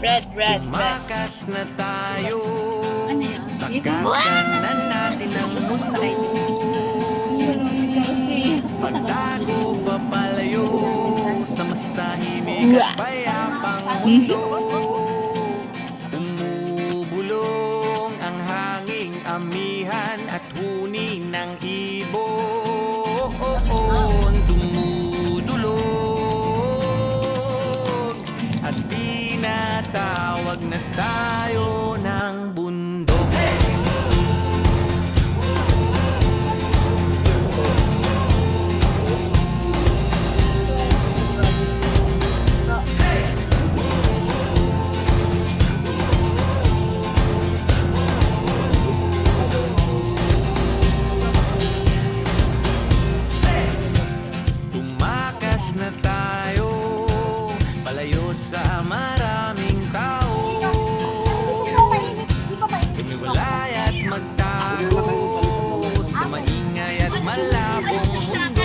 Red. Tumakas na tayo, takasan na natin ang mundo. Magtago papalayo sa mas tahimik at payapang mundo. Umubulong ang hanging amihan at huni ng ibon. Dumudulog at tinatawag na tayo ng bundok. Tumakas na tayo, palayo sa maraming tao. Tumiwalay at magtago sa maingay at malabong mundo.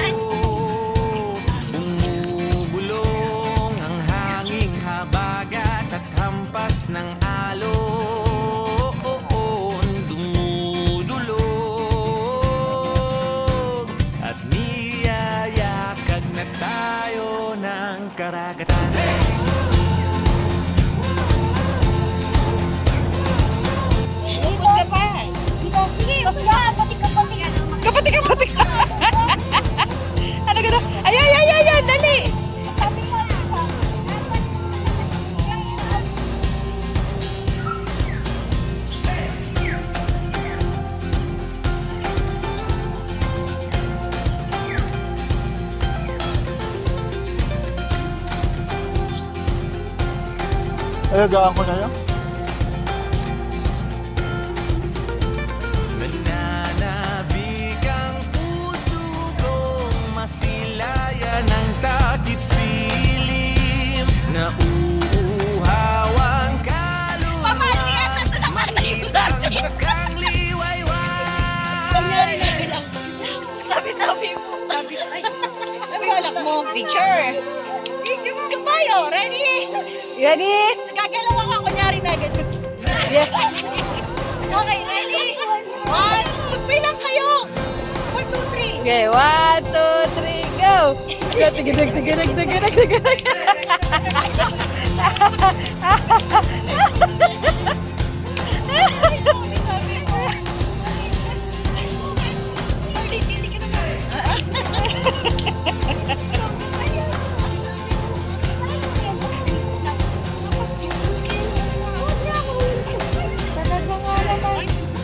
Bumubulong ang hanging habagat at hampas ng alon. Dumudulog at niyayakag na tayo ng karagatan. Kapatik. Ano gano'n? Ayan, dali. Ayagaan ko na yan. Nananabik ang puso kong masilayan ng takip silim. Nauuhaw ang kaluluwa, makitang bakang liwayway. Sabi alak mo, picture. Yung bayo, ready? Kagalaw lang ako, kunyari na ganyan. Okay, ready? One, magbilang kayo. 1, 2, 3. Okay, 1, 2, 3, go! Tigidig.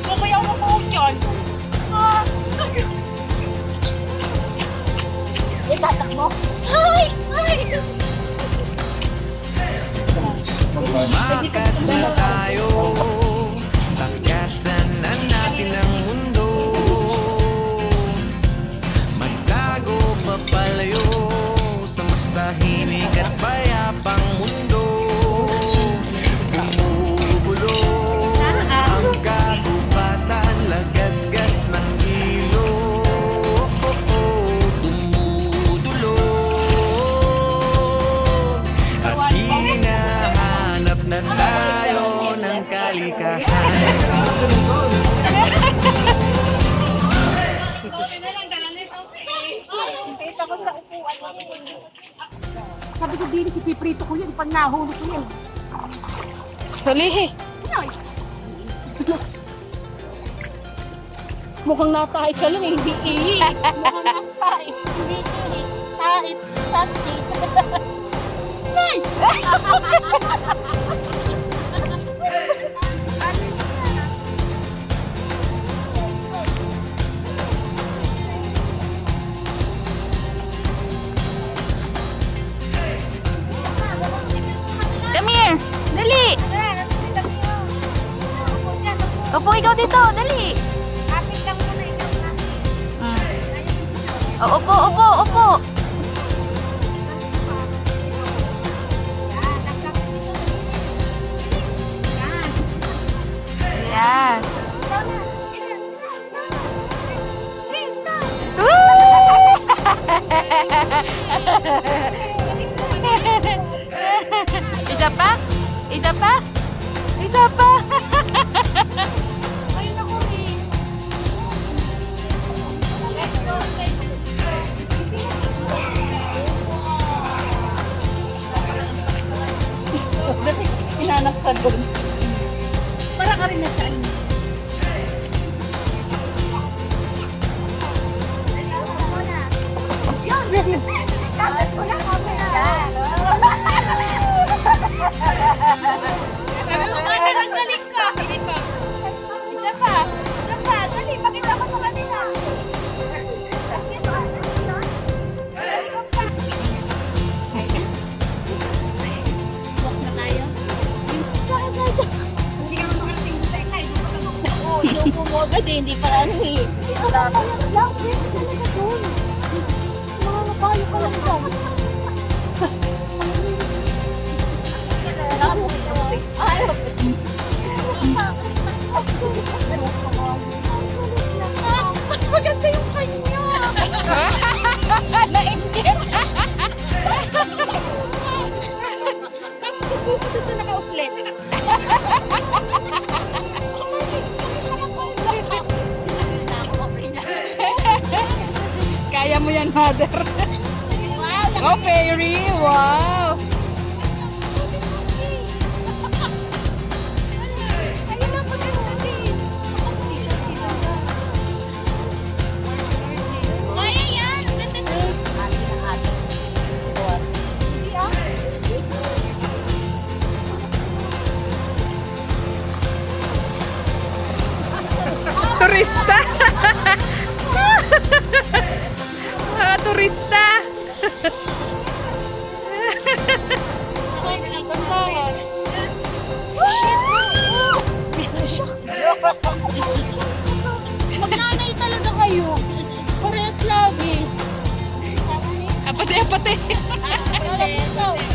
Kumayaw mo po dyan. Tatak mo. Ay! Tumakas na tayo, takasan na natin ang mundo. Magtago papalayo sa mas tahimik at payapang mundo. Bumubulong ang kagubatan, lagasgas ng ilog. Dumudulog at hinahanap na tayo ng kalikasan. Sabi ko din, ipiprito ko yan, pag nahulog ko yan. Salihi. Mukhang natahit ka lang eh, hindi ihi. Mukhang natahit, hindi ihi. Tahit, tahit. Nay! Come here. Dali. Opo, ikaw dito. Dali. Kapit lang muna ikaw na. Oh, opo. Yan. Isa pa? hinahanap ka doon. Para ka rin nagsain. Sabi mo, bakit naggaling ka? Sige pa. Isa pa. Isa pa. Dali, pakita mo sa kanila. Walk na tayo. Hindi ka makarating sa ikay. Yung pumogad eh, hindi pa ano eh. Mas maganda yung kanya. Nainggit. Tapos upo ko doon sa nakauslit. Kaya mo yan, mother. Oh, fairy. Wow. Ayun lang, maganda din. Kaya yan, ganda din. Turista. Turista. Magnanay talaga kayo. Parehas lagi. Apate. Parehas